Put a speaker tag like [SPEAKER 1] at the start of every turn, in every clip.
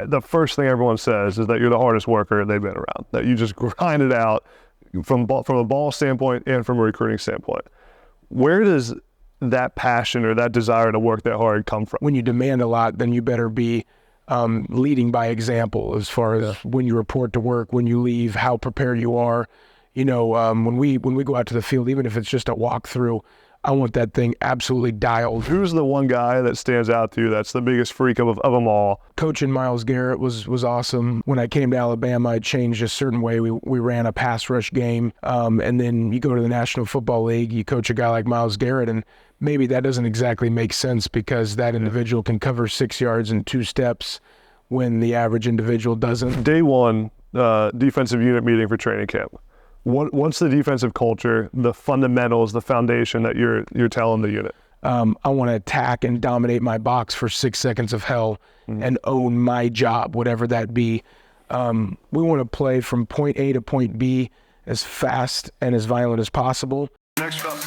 [SPEAKER 1] the first thing everyone says is that you're the hardest worker they've been around, that you just grind it out from a ball standpoint and from a recruiting standpoint. Where does that passion or that desire to work that hard come from?
[SPEAKER 2] When you demand a lot, then you better be leading by example as far as when you report to work, when you leave, how prepared you are. When we go out to the field, even if it's just a walkthrough, I want that thing absolutely dialed.
[SPEAKER 1] Who's the one guy that stands out to you that's the biggest freak of them all?
[SPEAKER 2] Coaching Myles Garrett was awesome. When I came to Alabama, I changed a certain way. We ran a pass rush game, and then you go to the National Football League, you coach a guy like Myles Garrett, and maybe that doesn't exactly make sense because that individual can cover 6 yards in 2 steps when the average individual doesn't.
[SPEAKER 1] Day one, defensive unit meeting for training camp. What's the defensive culture, the fundamentals, the foundation that you're telling the unit?
[SPEAKER 2] I want to attack and dominate my box for 6 seconds of hell and own my job, whatever that be. We want to play from point A to point B as fast and as violent as possible.
[SPEAKER 1] Next up.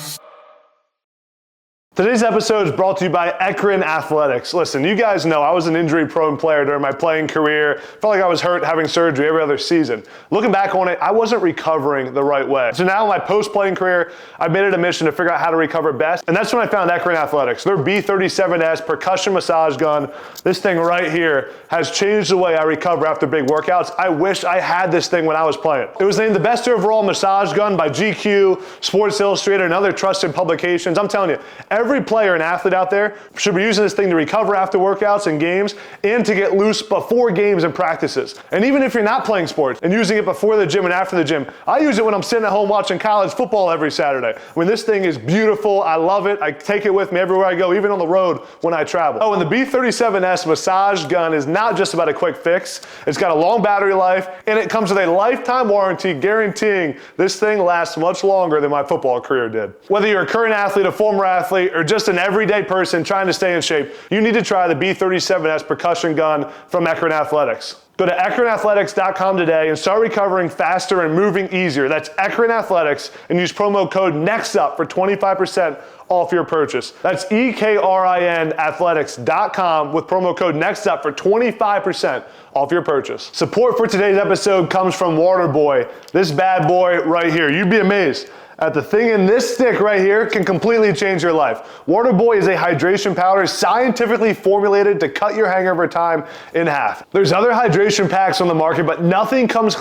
[SPEAKER 1] Today's episode is brought to you by Ekron Athletics. Listen, you guys know I was an injury-prone player during my playing career. Felt like I was hurt having surgery every other season. Looking back on it, I wasn't recovering the right way. So now in my post-playing career, I made it a mission to figure out how to recover best. And that's when I found Ekron Athletics. Their B37S percussion massage gun, this thing right here, has changed the way I recover after big workouts. I wish I had this thing when I was playing. It was named the best overall massage gun by GQ, Sports Illustrated, and other trusted publications. I'm telling you, every player and athlete out there should be using this thing to recover after workouts and games and to get loose before games and practices. And even if you're not playing sports and using it before the gym and after the gym, I use it when I'm sitting at home watching college football every Saturday. When this thing is beautiful, I love it. I take it with me everywhere I go, even on the road when I travel. Oh, and the B37S massage gun is not just about a quick fix. It's got a long battery life and it comes with a lifetime warranty guaranteeing this thing lasts much longer than my football career did. Whether you're a current athlete, a former athlete, or just an everyday person trying to stay in shape, you need to try the B37S percussion gun from Ekron Athletics. Go to ekronathletics.com today and start recovering faster and moving easier. That's Ekron Athletics, and use promo code NEXTUP for 25% off your purchase. That's EKRIN athletics.com with promo code NEXTUP for 25% off your purchase. Support for today's episode comes from Waterboy. This bad boy right here. You'd be amazed at the thing in this stick right here can completely change your life. Waterboy is a hydration powder scientifically formulated to cut your hangover time in half. There's other hydration packs on the market, but nothing comes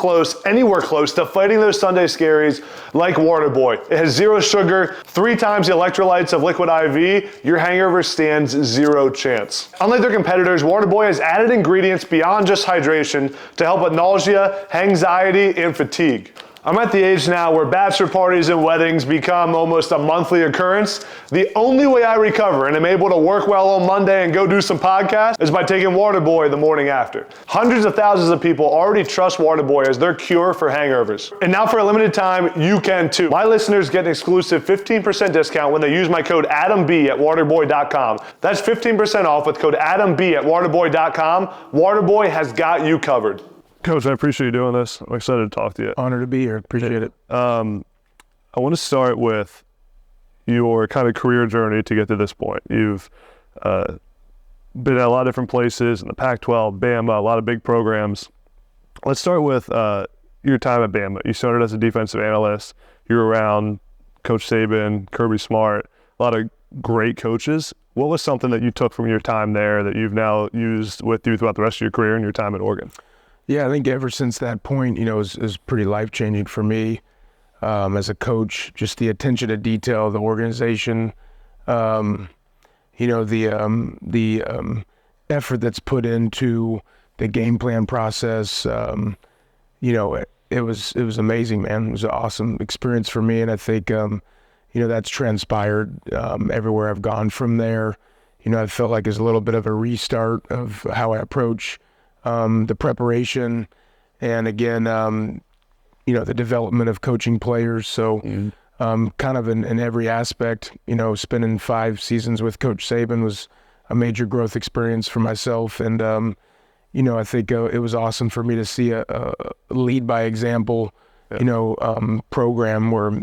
[SPEAKER 1] anywhere close to fighting those Sunday scaries like Waterboy. It has 0 sugar, 3 times the electrolytes of Liquid IV. Your hangover stands 0 chance. Unlike their competitors, Waterboy has added ingredients beyond just hydration to help with nausea, anxiety, and fatigue. I'm at the age now where bachelor parties and weddings become almost a monthly occurrence. The only way I recover and am able to work well on Monday and go do some podcasts is by taking Waterboy the morning after. Hundreds of thousands of people already trust Waterboy as their cure for hangovers. And now for a limited time, you can too. My listeners get an exclusive 15% discount when they use my code ADAMB at waterboy.com. That's 15% off with code ADAMB at waterboy.com. Waterboy has got you covered. Coach, I appreciate you doing this. I'm excited to talk to you.
[SPEAKER 2] Honor to be here. Appreciate it.
[SPEAKER 1] I want to start with your kind of career journey to get to this point. You've been at a lot of different places in the Pac-12, Bama, a lot of big programs. Let's start with your time at Bama. You started as a defensive analyst. You were around Coach Saban, Kirby Smart, a lot of great coaches. What was something that you took from your time there that you've now used with you throughout the rest of your career and your time at Oregon?
[SPEAKER 2] Yeah, I think ever since that point, it was pretty life-changing for me as a coach. Just the attention to detail, the organization, the effort that's put into the game plan process. It was amazing, man. It was an awesome experience for me, and I think that's transpired everywhere I've gone from there. I felt like it's a little bit of a restart of how I approach the preparation, and again, the development of coaching players. So kind of in every aspect, spending 5 seasons with Coach Saban was a major growth experience for myself. And, I think it was awesome for me to see a lead by example, program where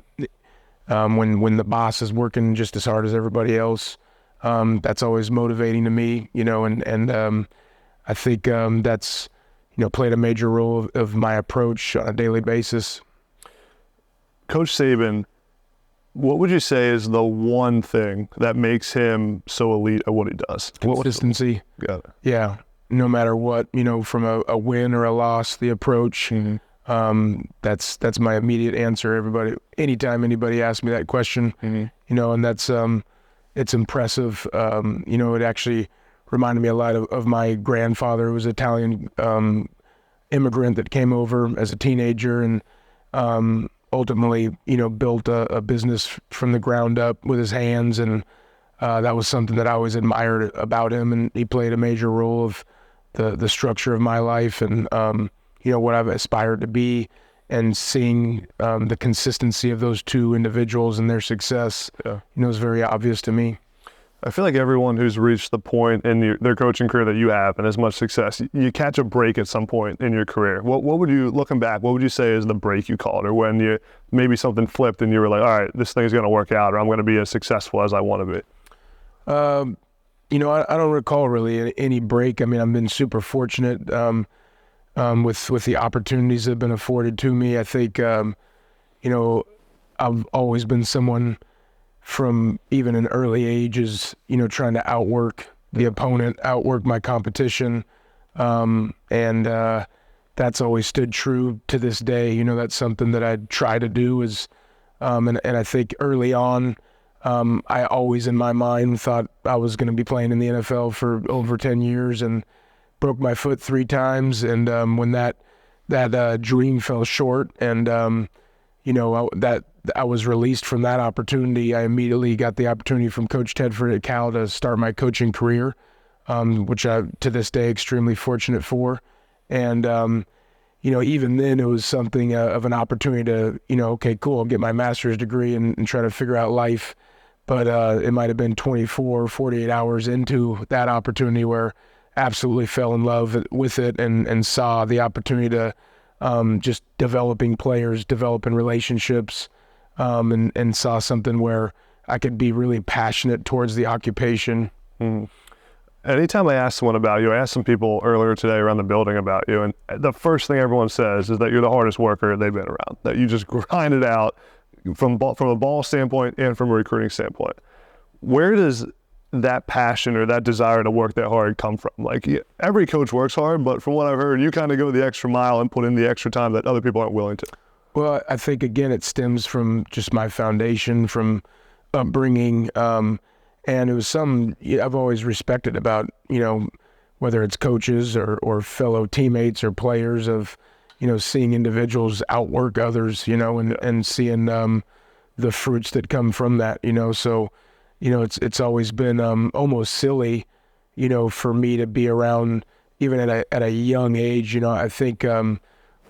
[SPEAKER 2] when the boss is working just as hard as everybody else, that's always motivating to me, and I think that's, played a major role of my approach on a daily basis.
[SPEAKER 1] Coach Saban, what would you say is the one thing that makes him so elite at what he does?
[SPEAKER 2] Consistency.
[SPEAKER 1] Got it.
[SPEAKER 2] Yeah. No matter what, from a win or a loss, the approach. That's my immediate answer. Anytime anybody asks me that question, and that's it's impressive. It actually reminded me a lot of my grandfather, who was an Italian immigrant that came over as a teenager and ultimately, built a business from the ground up with his hands. And that was something that I always admired about him. And he played a major role of the structure of my life and, what I've aspired to be, and seeing the consistency of those two individuals and their success, is very obvious to me.
[SPEAKER 1] I feel like everyone who's reached the point in their coaching career that you have and as much success, you catch a break at some point in your career. What would you, looking back, what would you say is the break you called, or when you maybe something flipped and you were like, all right, this thing's going to work out, or I'm going to be as successful as I want to be?
[SPEAKER 2] I don't recall really any break. I mean, I've been super fortunate with the opportunities that have been afforded to me. I think, I've always been someone from even an early ages, trying to outwork the opponent, outwork my competition. And that's always stood true to this day. That's something that I try to do is, and I think early on, I always in my mind thought I was going to be playing in the NFL for over 10 years and broke my foot 3 times. And when that dream fell short and, I was released from that opportunity, I immediately got the opportunity from Coach Tedford at Cal to start my coaching career, which I, to this day, extremely fortunate for. And, even then it was something of an opportunity to, okay, cool, I'll get my master's degree and try to figure out life. But it might have been 24, 48 hours into that opportunity where absolutely fell in love with it and saw the opportunity to just developing players, developing relationships, and saw something where I could be really passionate towards the occupation.
[SPEAKER 1] Anytime I ask someone about you, I asked some people earlier today around the building about you, and the first thing everyone says is that you're the hardest worker they've been around, that you just grind it out from a ball standpoint and from a recruiting standpoint. Where does that passion or that desire to work that hard come from? Like, every coach works hard, but from what I've heard, you kind of go the extra mile and put in the extra time that other people aren't willing to.
[SPEAKER 2] Well, I think, again, it stems from just my foundation, from upbringing, and it was something I've always respected about, whether it's coaches or fellow teammates or players, of, seeing individuals outwork others, and seeing the fruits that come from that, So, it's always been almost silly, for me to be around, even at a young age. I think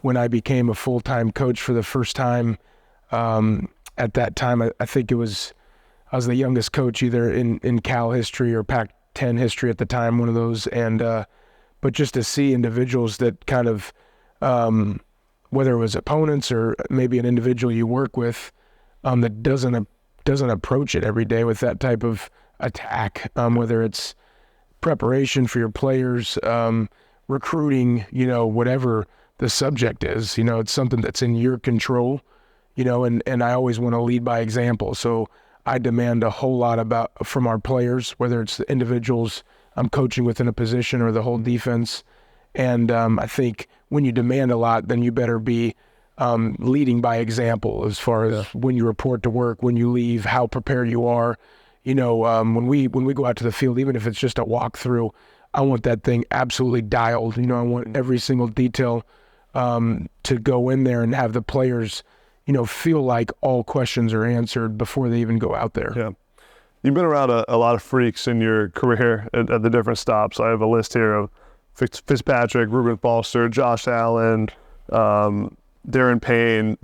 [SPEAKER 2] when I became a full-time coach for the first time, at that time, I think I was the youngest coach either in Cal history or Pac-10 history at the time, one of those. And but just to see individuals that kind of, whether it was opponents or maybe an individual you work with, that doesn't approach it every day with that type of attack, whether it's preparation for your players, recruiting, whatever the subject is, it's something that's in your control, and I always want to lead by example. So I demand a whole lot from our players, whether it's the individuals I'm coaching within a position or the whole defense. And I think when you demand a lot, then you better be leading by example as far as when you report to work, when you leave, how prepared you are. When we go out to the field, even if it's just a walkthrough, I want that thing absolutely dialed. I want every single detail to go in there and have the players, feel like all questions are answered before they even go out there.
[SPEAKER 1] Yeah. You've been around a lot of freaks in your career at the different stops. I have a list here of Fitzpatrick, Reuben Foster, Josh Allen, Darren Payne.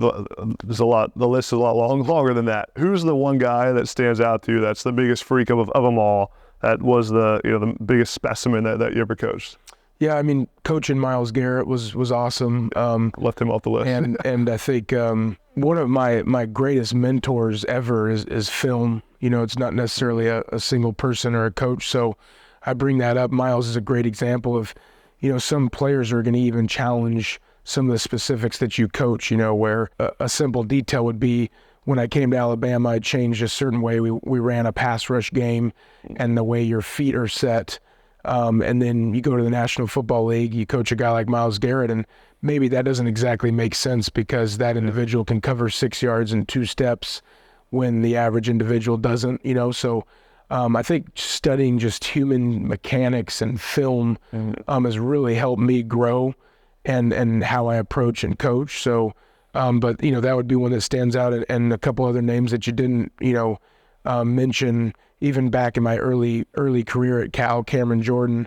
[SPEAKER 1] There's a lot. The list is a lot longer than that. Who's the one guy that stands out to you that's the biggest freak of them all, that was the biggest specimen that you ever coached?
[SPEAKER 2] Yeah, I mean, coaching Myles Garrett was awesome.
[SPEAKER 1] Left him off the list.
[SPEAKER 2] and I think one of my greatest mentors ever is film. It's not necessarily a single person or a coach. So I bring that up. Myles is a great example of, some players are going to even challenge some of the specifics that you coach, where a simple detail would be when I came to Alabama, I changed a certain way. We ran a pass rush game and the way your feet are set. And then you go to the National Football League, you coach a guy like Myles Garrett, and maybe that doesn't exactly make sense because that individual can cover 6 yards in 2 steps when the average individual doesn't, So I think studying just human mechanics and film has really helped me grow and how I approach and coach. So, but, that would be one that stands out, and a couple other names that you didn't, mention. Even back in my early career at Cal, Cameron Jordan,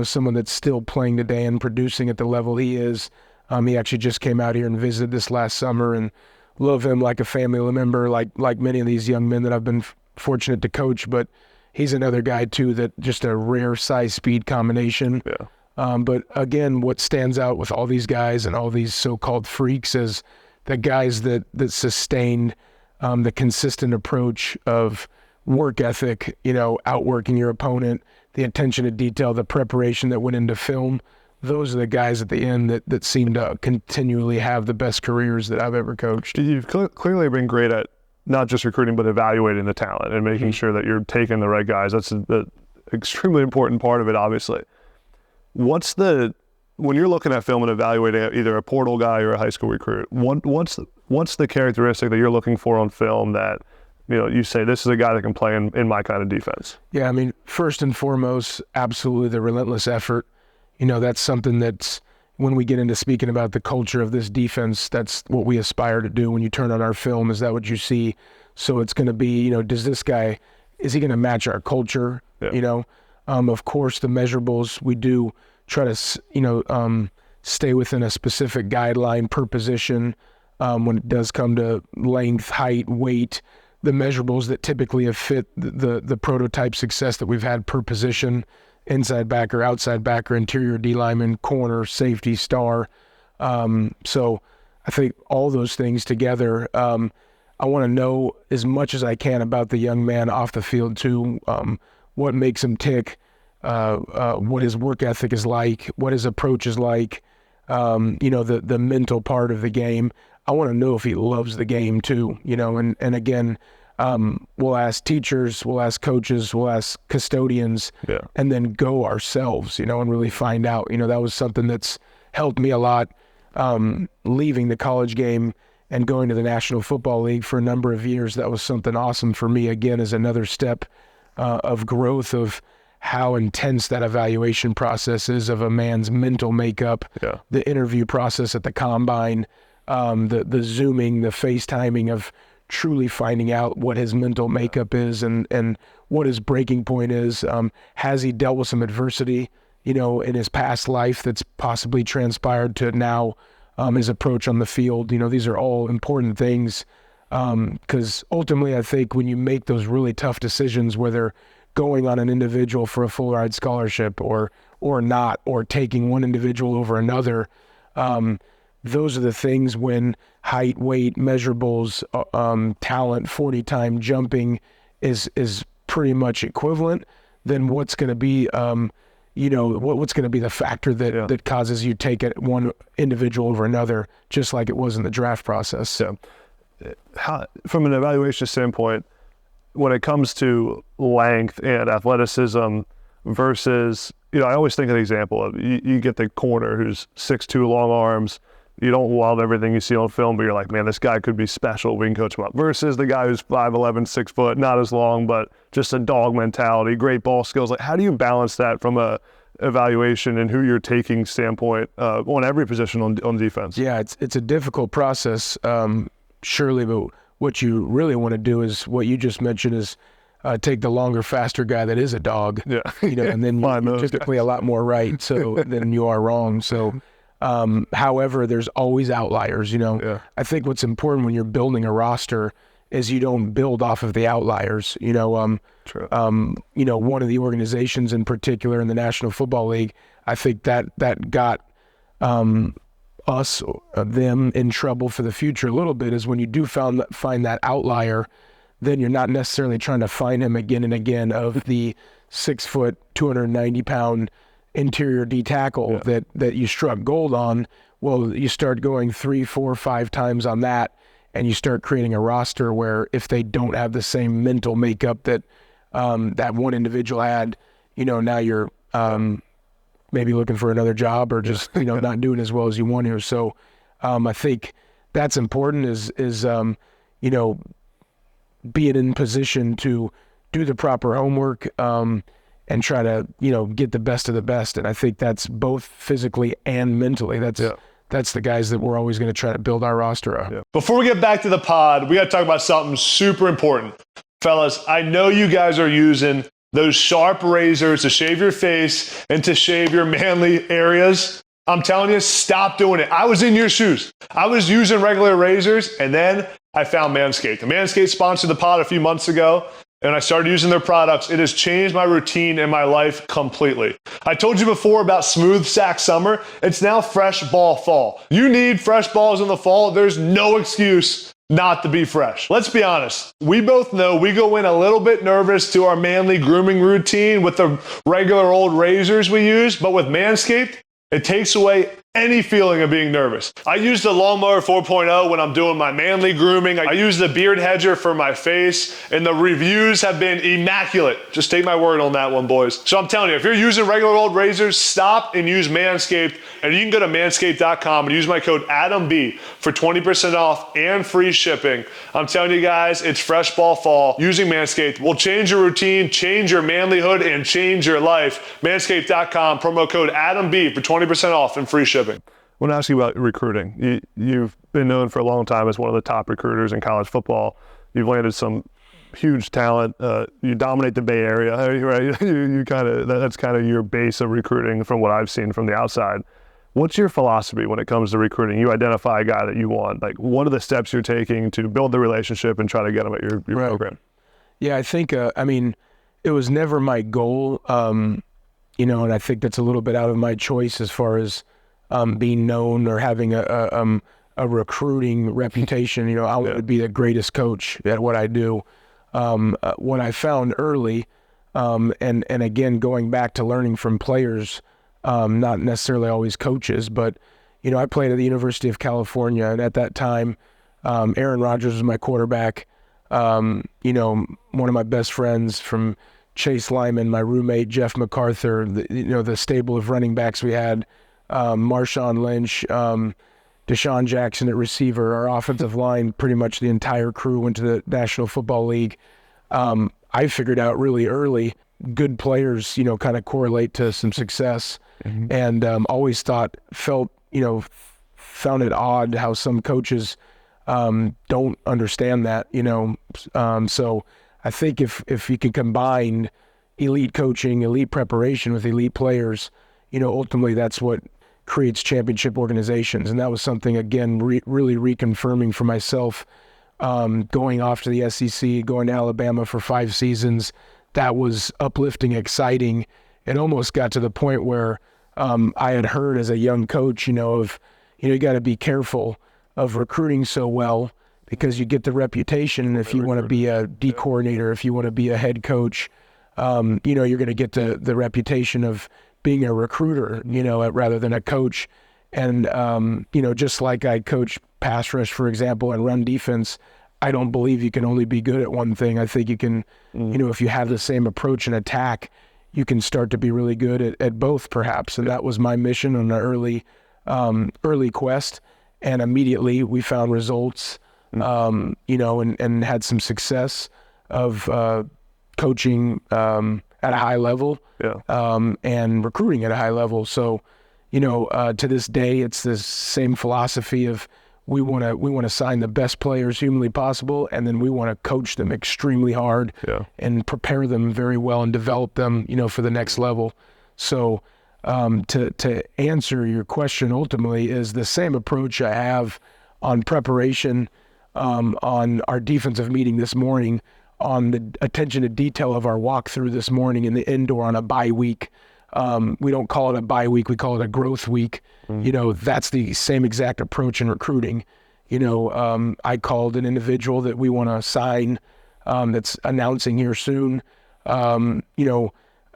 [SPEAKER 2] someone that's still playing today and producing at the level he is. He actually just came out here and visited this last summer, and love him like a family member, like many of these young men that I've been fortunate to coach. But he's another guy too that just a rare size speed combination.
[SPEAKER 1] Yeah.
[SPEAKER 2] But again, what stands out with all these guys and all these so-called freaks is the guys that sustained the consistent approach of work ethic, outworking your opponent, the attention to detail, the preparation that went into film. Those are the guys at the end that seem to continually have the best careers that I've ever coached.
[SPEAKER 1] You've clearly been great at not just recruiting, but evaluating the talent and making sure that you're taking the right guys. That's an extremely important part of it, obviously. When you're looking at film and evaluating either a portal guy or a high school recruit, what's the characteristic that you're looking for on film that you say this is a guy that can play in my kind of defense?
[SPEAKER 2] Yeah, first and foremost, absolutely the relentless effort. That's something that's, when we get into speaking about the culture of this defense, that's what we aspire to do. When you turn on our film, is that what you see? So it's going to be, does this guy, is he going to match our culture?
[SPEAKER 1] Yeah.
[SPEAKER 2] Of course, the measurables, we do try to, stay within a specific guideline per position. When it does come to length, height, weight, the measurables that typically have fit the prototype success that we've had per position, inside backer, outside backer, interior D lineman, corner, safety, star. So I think all those things together, I want to know as much as I can about the young man off the field too, what makes him tick, what his work ethic is like, what his approach is like, the mental part of the game. I want to know if he loves the game too, and again, we'll ask teachers, we'll ask coaches, we'll ask custodians, and then go ourselves, and really find out. That was something that's helped me a lot, leaving the college game and going to the National Football League for a number of years. That was something awesome for me, again, as another step of growth of how intense that evaluation process is of a man's mental makeup, the interview process at the combine, the Zooming, the FaceTiming of truly finding out what his mental makeup is and what his breaking point is. Has he dealt with some adversity, in his past life that's possibly transpired to now his approach on the field? These are all important things because ultimately I think when you make those really tough decisions, whether going on an individual for a full ride scholarship or not, or taking one individual over another, those are the things when height, weight, measurables, talent, 40-time jumping is pretty much equivalent, then what's going to be, what's going to be the factor that causes you to take it one individual over another, just like it was in the draft process.
[SPEAKER 1] So, from an evaluation standpoint, when it comes to length and athleticism versus, I always think of the example of you get the corner who's 6'2", long arms. You don't love everything you see on film, but you're like, man, this guy could be special. We can coach him up. Versus the guy who's 5'11", 6 foot, not as long, but just a dog mentality, great ball skills. Like, how do you balance that from a evaluation and who you're taking standpoint on every position on defense?
[SPEAKER 2] Yeah, it's a difficult process, surely, but what you really want to do is what you just mentioned is take the longer, faster guy that is a dog, and then you're typically a lot more right than you are wrong. So, however, there's always outliers, I think what's important when you're building a roster is you don't build off of the outliers,
[SPEAKER 1] True.
[SPEAKER 2] One of the organizations in particular in the National Football League, I think that got them in trouble for the future a little bit is when you do find that outlier, then you're not necessarily trying to find him again and again of the 6 foot, 290 pound, interior D tackle that you struck gold on. Well, you start going 3, 4, 5 times on that, and you start creating a roster where if they don't have the same mental makeup that that one individual had, now you're maybe looking for another job or just not doing as well as you want to. So I think that's important is being in position to do the proper homework and try to get the best of the best. And I think that's both physically and mentally. That's the guys that we're always going to try to build our roster up.
[SPEAKER 1] Yeah. Before we get back to the pod, we got to talk about something super important. Fellas, I know you guys are using those sharp razors to shave your face and to shave your manly areas. I'm telling you, stop doing it. I was in your shoes. I was using regular razors, and then I found Manscaped. The Manscaped sponsored the pod a few months ago, and I started using their products. It has changed my routine and my life completely. I told you before about Smooth Sack Summer. It's now Fresh Ball Fall. You need fresh balls in the fall. There's no excuse not to be fresh. Let's be honest. We both know we go in a little bit nervous to our manly grooming routine with the regular old razors we use, but with Manscaped, it takes away any feeling of being nervous. I use the Lawnmower 4.0 when I'm doing my manly grooming. I use the Beard Hedger for my face, and the reviews have been immaculate. Just take my word on that one, boys. So I'm telling you, if you're using regular old razors, stop and use Manscaped. And you can go to manscaped.com and use my code ADAMB for 20% off and free shipping. I'm telling you guys, it's Fresh Ball Fall. Using Manscaped will change your routine, change your manlyhood, and change your life. Manscaped.com, promo code ADAMB for 20% off and free shipping. I want to ask you about recruiting. You've been known for a long time as one of the top recruiters in college football. You've landed some huge talent. You dominate the Bay Area, right? That's kind of your base of recruiting from what I've seen from the outside. What's your philosophy when it comes to recruiting? You identify a guy that you want. Like, what are the steps you're taking to build the relationship and try to get him at your program?
[SPEAKER 2] Yeah, I think, it was never my goal, and I think that's a little bit out of my choice as far as being known or having a recruiting reputation. I want to be the greatest coach at what I do. What I found early, and again, going back to learning from players, not necessarily always coaches, but, I played at the University of California, and at that time, Aaron Rodgers was my quarterback. One of my best friends from Chase Lyman, my roommate, Jeff MacArthur, the stable of running backs we had, Marshawn Lynch, Deshaun Jackson at receiver, our offensive line, pretty much the entire crew went to the National Football League. I figured out really early, good players, kind of correlate to some success. Mm-hmm. And always found it odd how some coaches don't understand that, So I think if you can combine elite coaching, elite preparation with elite players, ultimately that's what creates championship organizations. And that was something, again, really reconfirming for myself, going off to the SEC, going to Alabama for 5 seasons. That was uplifting, exciting. It almost got to the point where I had heard as a young coach, you got to be careful of recruiting so well because you get the reputation. And if you want to be a D coordinator, if you want to be a head coach, you're going to get the reputation of being a recruiter, rather than a coach. And, just like I coach pass rush, for example, and run defense, I don't believe you can only be good at one thing. I think you can, if you have the same approach and attack, you can start to be really good at both, perhaps. And that was my mission on the early quest. And immediately we found results, and had some success of coaching at a high level, and recruiting at a high level. So, to this day, it's the same philosophy of we want to sign the best players humanly possible, and then we want to coach them extremely hard and prepare them very well and develop them, for the next level. So to answer your question ultimately is the same approach I have on preparation, on our defensive meeting this morning, on the attention to detail of our walkthrough this morning in the indoor on a bye week. We don't call it a bye week, we call it a growth week. That's the same exact approach in recruiting. I called an individual that we want to sign, that's announcing here soon.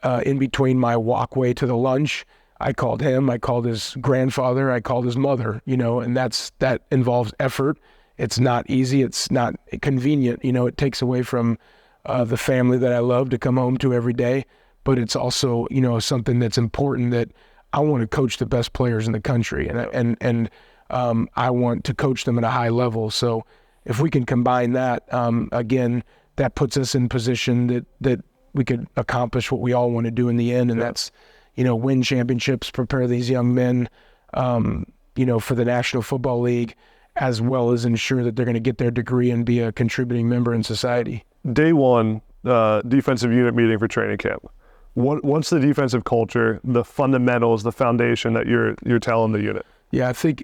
[SPEAKER 2] in between my walkway to the lunch, I called him, I called his grandfather, I called his mother, and that involves effort. It's not easy. It's not convenient. It takes away from the family that I love to come home to every day. But it's also, something that's important, that I want to coach the best players in the country, and I want to coach them at a high level. So if we can combine that, again, that puts us in position that we could accomplish what we all want to do in the end, and that's, win championships, prepare these young men, for the National Football League, as well as ensure that they're going to get their degree and be a contributing member in society.
[SPEAKER 1] Day one, defensive unit meeting for training camp. What's the defensive culture, the fundamentals, the foundation that you're telling the unit?
[SPEAKER 2] Yeah, I think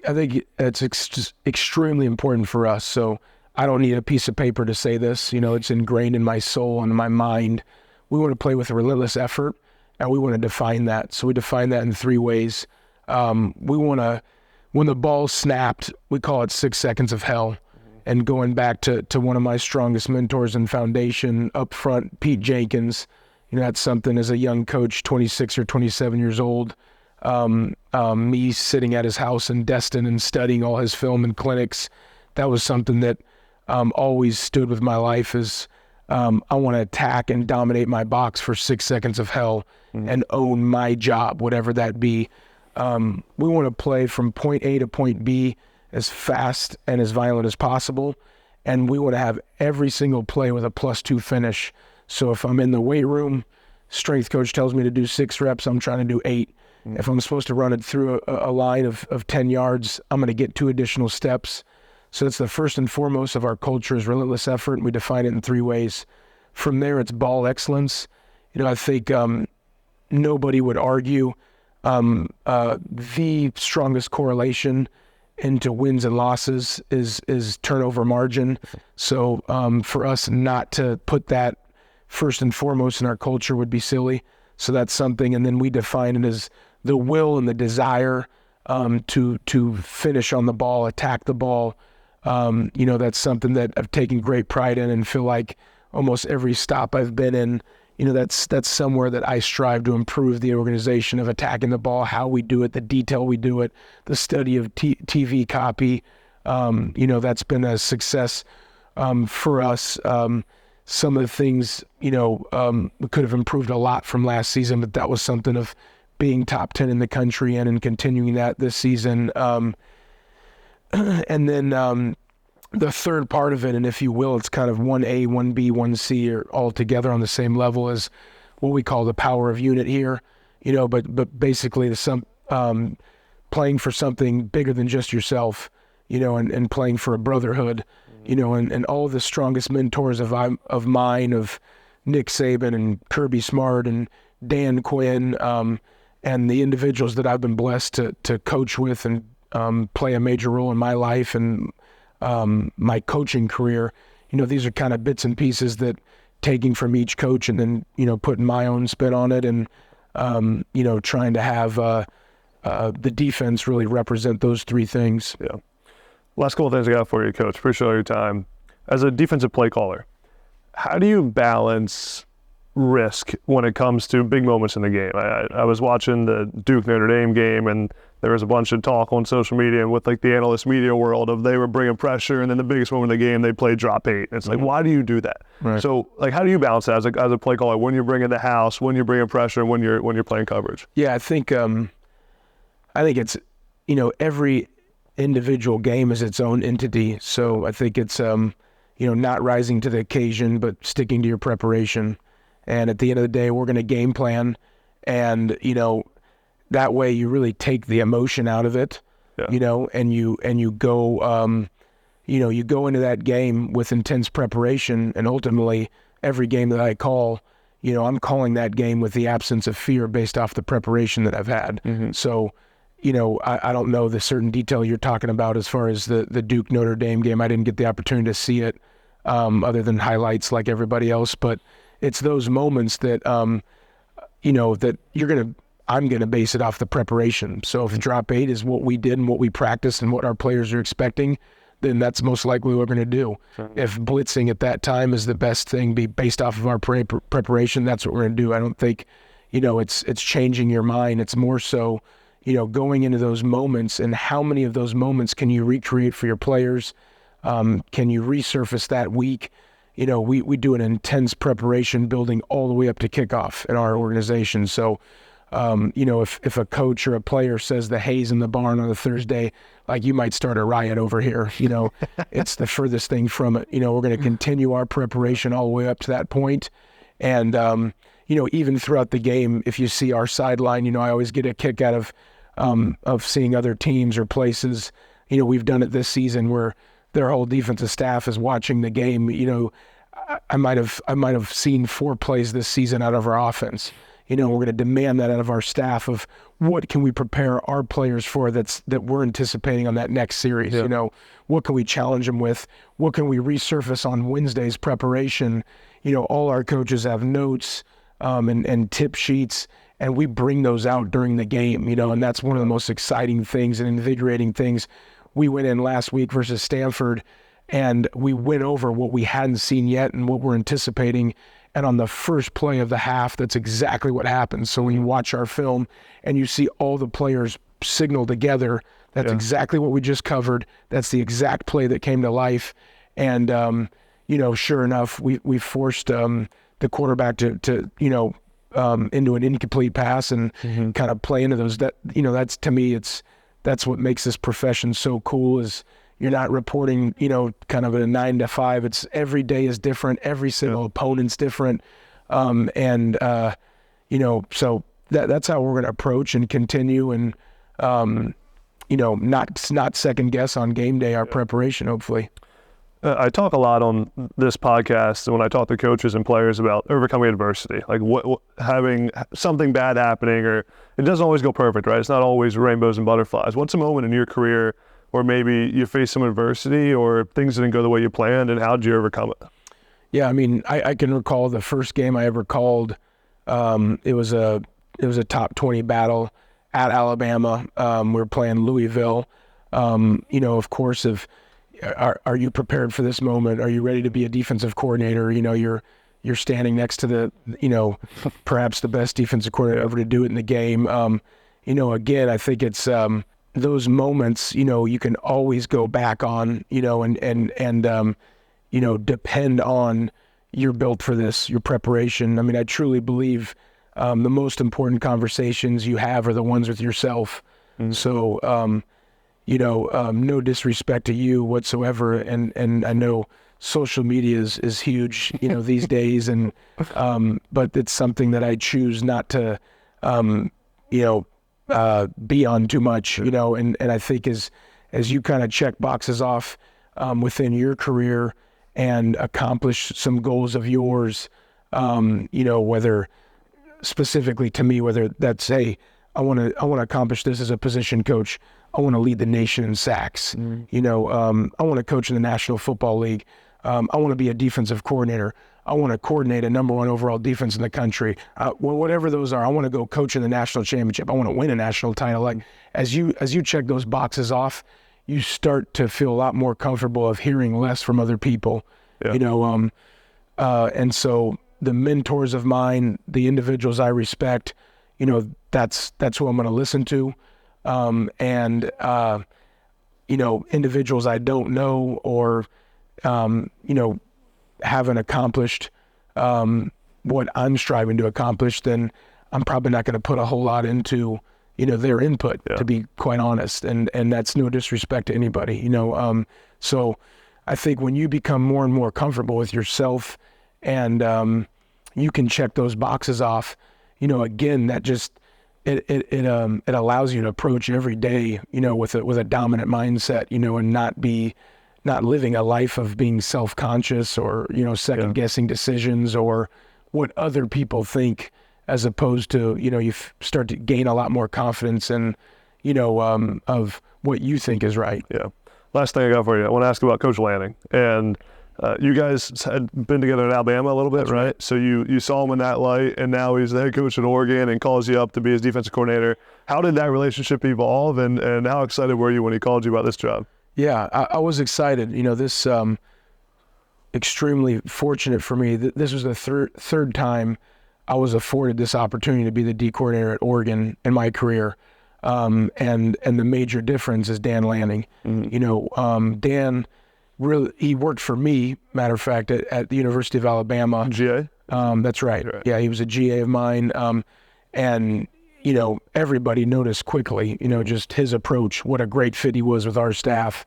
[SPEAKER 2] it's extremely important for us. So I don't need a piece of paper to say this. It's ingrained in my soul and my mind. We want to play with a relentless effort, and we want to define that. So we define that in 3 ways. We want to, when the ball's snapped, we call it 6 seconds of hell. And going back to one of my strongest mentors and foundation up front, Pete Jenkins, that's something as a young coach, 26 or 27 years old, me sitting at his house in Destin and studying all his film and clinics, that was something that always stood with my life, is I want to attack and dominate my box for 6 seconds of hell and own my job, whatever that be. We want to play from point A to point B as fast and as violent as possible, and we want to have every single play with a +2 finish. So if I'm in the weight room, strength coach tells me to do 6 reps, I'm trying to do 8. If I'm supposed to run it through a line of 10 yards, I'm going to get 2 additional steps. So it's the first and foremost of our culture is relentless effort, and we define it in 3 ways. From there, it's ball excellence. I think nobody would argue the strongest correlation into wins and losses is turnover margin. So for us not to put that first and foremost in our culture would be silly. So that's something, and then we define it as the will and the desire to finish on the ball, attack the ball. That's something that I've taken great pride in, and feel like almost every stop I've been in, that's somewhere that I strive to improve the organization of attacking the ball, how we do it, the detail we do it, the study of TV copy. That's been a success for us. Some of the things, we could have improved a lot from last season, but that was something of being top 10 in the country and continuing that this season. And then the third part of it, and if you will, it's kind of 1A, 1B, 1C are all together on the same level as what we call the power of unit here, but basically playing for something bigger than just yourself, and playing for a brotherhood, and all the strongest mentors of mine, of Nick Saban and Kirby Smart and Dan Quinn, and the individuals that I've been blessed to coach with and play a major role in my life and my coaching career. These are kind of bits and pieces that taking from each coach and then, putting my own spin on it and, trying to have the defense really represent those 3 things.
[SPEAKER 1] Yeah. Last couple of things I got for you, Coach. Appreciate all your time. As a defensive play caller, how do you balance risk when it comes to big moments in the game? I was watching the Duke Notre Dame game, and there was a bunch of talk on social media with like the analyst media world of they were bringing pressure, and then the biggest moment of the game they played drop 8. And it's like, why do you do that? Right. So like, how do you balance that as a play caller when you're bringing the house, when you're bringing pressure, and when you're playing coverage?
[SPEAKER 2] Yeah, I think it's every individual game is its own entity. So I think it's not rising to the occasion, but sticking to your preparation. And at the end of the day, we're going to game plan, and that way you really take the emotion out of it. Yeah. And you go you go into that game with intense preparation, and ultimately every game that I call, I'm calling that game with the absence of fear based off the preparation that I've had. Mm-hmm. So I don't know the certain detail you're talking about as far as the Duke Notre Dame game. I didn't get the opportunity to see it other than highlights like everybody else, but it's those moments that, that I'm going to base it off the preparation. So if drop 8 is what we did and what we practiced and what our players are expecting, then that's most likely what we're going to do. Sure. If blitzing at that time is the best thing, be based off of our preparation, that's what we're going to do. I don't think, it's changing your mind. It's more so, going into those moments, and how many of those moments can you recreate for your players? Can you resurface that week? We do an intense preparation building all the way up to kickoff in our organization. So, if a coach or a player says the hay's in the barn on a Thursday, like, you might start a riot over here. It's the furthest thing from it. We're going to continue our preparation all the way up to that point. And, even throughout the game, if you see our sideline, I always get a kick out of seeing other teams or places. We've done it this season where their whole defensive staff is watching the game. I might have seen 4 plays this season out of our offense. We're going to demand that out of our staff of what can we prepare our players for that we're anticipating on that next series.
[SPEAKER 1] Yeah.
[SPEAKER 2] What can we challenge them with? What can we resurface on Wednesday's preparation? All our coaches have notes and tip sheets, and we bring those out during the game, and that's one of the most exciting things and invigorating things. We went in last week versus Stanford, and we went over what we hadn't seen yet and what we're anticipating. And on the first play of the half, that's exactly what happens. So when you watch our film and you see all the players signal together, that's exactly what we just covered. That's the exact play that came to life. And, sure enough, we forced the quarterback to into an incomplete pass and kind of play into those. That's, to me, that's what makes this profession so cool, is you're not reporting, kind of a 9 to 5. It's every day is different. Every single opponent's different. So that's how we're going to approach and continue, and, not second guess on game day our preparation, hopefully.
[SPEAKER 1] I talk a lot on this podcast, and when I talk to coaches and players, about overcoming adversity, like what having something bad happening, or it doesn't always go perfect, right? It's not always rainbows and butterflies. What's a moment in your career where maybe you faced some adversity or things didn't go the way you planned, and how did you overcome it?
[SPEAKER 2] Yeah, I mean, I can recall the first game I ever called. It was a top 20 battle at Alabama. We were playing Louisville. Of course, are you prepared for this moment? Are you ready to be a defensive coordinator? You're standing next to the, perhaps the best defensive coordinator ever to do it in the game. Again, I think it's those moments, you can always go back on, and depend on, you're built for this, your preparation. I mean, I truly believe the most important conversations you have are the ones with yourself. So, no disrespect to you whatsoever. And I know social media is huge, these days, and but it's something that I choose not to, be on too much, and I think as you kind of check boxes off within your career and accomplish some goals of yours, whether specifically to me, whether that's, hey, I want to accomplish this as a position coach. I want to lead the nation in sacks. I want to coach in the National Football League. I want to be a defensive coordinator. I want to coordinate a #1 overall defense in the country. Whatever those are, I want to go coach in the national championship. I want to win a national title. Like, as you check those boxes off, you start to feel a lot more comfortable of hearing less from other people. And so the mentors of mine, the individuals I respect, that's who I'm going to listen to. Individuals I don't know or haven't accomplished what I'm striving to accomplish, then I'm probably not going to put a whole lot into their input, to be quite honest, and that's no disrespect to anybody. So I think when you become more and more comfortable with yourself, and you can check those boxes off, again, that just it allows you to approach every day, with a dominant mindset, and not living a life of being self-conscious or, second guessing decisions or what other people think, as opposed to, you start to gain a lot more confidence and, of what you think is right.
[SPEAKER 1] Yeah. Last thing I got for you, I want to ask about Coach Lanning. And you guys had been together in Alabama a little bit, right? So you saw him in that light, and now he's the head coach at Oregon and calls you up to be his defensive coordinator. How did that relationship evolve, and how excited were you when he called you about this job?
[SPEAKER 2] Yeah, I was excited. This extremely fortunate for me. This was the third time I was afforded this opportunity to be the D coordinator at Oregon in my career. And the major difference is Dan Lanning. Dan really, he worked for me, matter of fact, at the University of Alabama.
[SPEAKER 1] GA?
[SPEAKER 2] That's right. Yeah, he was a GA of mine. And everybody noticed quickly, just his approach, what a great fit he was with our staff.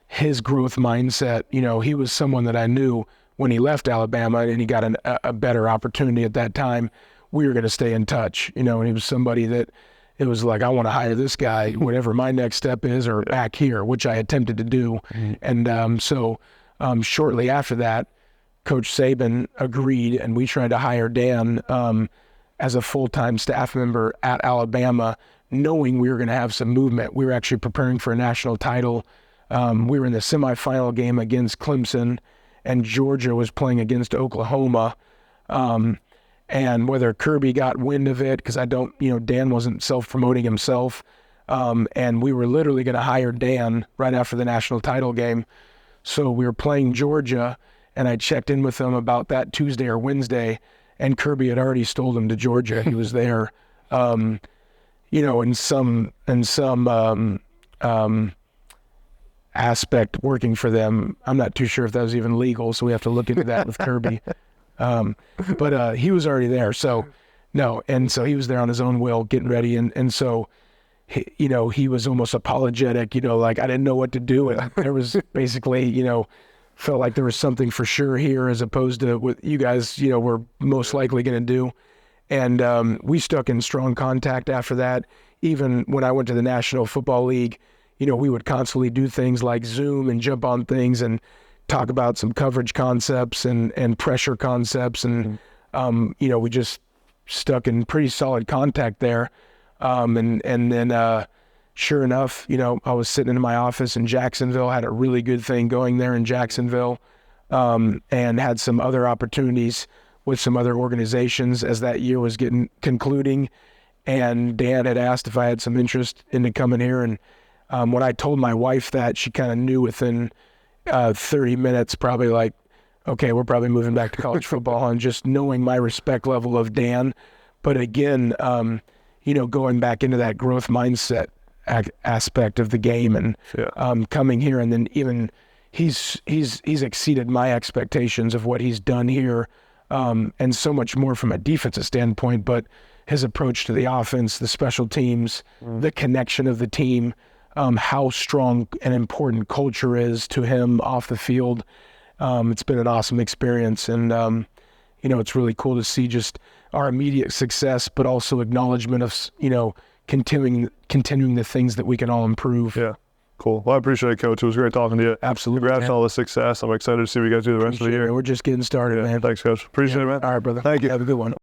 [SPEAKER 2] His growth mindset, he was someone that I knew when he left Alabama and he got a better opportunity at that time, we were going to stay in touch, and he was somebody that it was like, I want to hire this guy, whatever my next step is, or back here, which I attempted to do. And so shortly after that, Coach Saban agreed, and we tried to hire Dan as a full-time staff member at Alabama, knowing we were going to have some movement. We were actually preparing for a national title. We were in the semifinal game against Clemson, and Georgia was playing against Oklahoma. And whether Kirby got wind of it, because Dan wasn't self-promoting himself, and we were literally going to hire Dan right after the national title game. So we were playing Georgia, and I checked in with him about that Tuesday or Wednesday, and Kirby had already stole him to Georgia. He was there, in some aspect working for them. I'm not too sure if that was even legal, so we have to look into that with Kirby. But he was already there, so no. And so he was there on his own will, getting ready. And so, he was almost apologetic, like I didn't know what to do. And there was basically, felt like there was something for sure here as opposed to what you guys, were most likely going to do. And we stuck in strong contact after that. Even when I went to the National Football League, we would constantly do things like Zoom and jump on things and talk about some coverage concepts and pressure concepts. And, we just stuck in pretty solid contact there. And then sure enough, I was sitting in my office in Jacksonville, had a really good thing going there in Jacksonville, and had some other opportunities with some other organizations as that year was concluding. And Dan had asked if I had some interest in coming here. And when I told my wife that, she kind of knew within 30 minutes, probably like, okay, we're probably moving back to college football, and just knowing my respect level of Dan. But again, going back into that growth mindset aspect of the game and coming here, and then even he's exceeded my expectations of what he's done here, and so much more from a defensive standpoint, but his approach to the offense, the special teams, the connection of the team, how strong and important culture is to him off the field. It's been an awesome experience, and it's really cool to see just our immediate success, but also acknowledgement of continuing the things that we can all improve.
[SPEAKER 1] Yeah, cool. Well, I appreciate it, Coach. It was great talking to you.
[SPEAKER 2] Absolutely.
[SPEAKER 1] Congrats on all the success. I'm excited to see what you guys do the rest of the year.
[SPEAKER 2] We're just getting started, man.
[SPEAKER 1] Thanks, Coach. Appreciate it, man.
[SPEAKER 2] All right, brother.
[SPEAKER 1] Thank you.
[SPEAKER 2] Have a good one.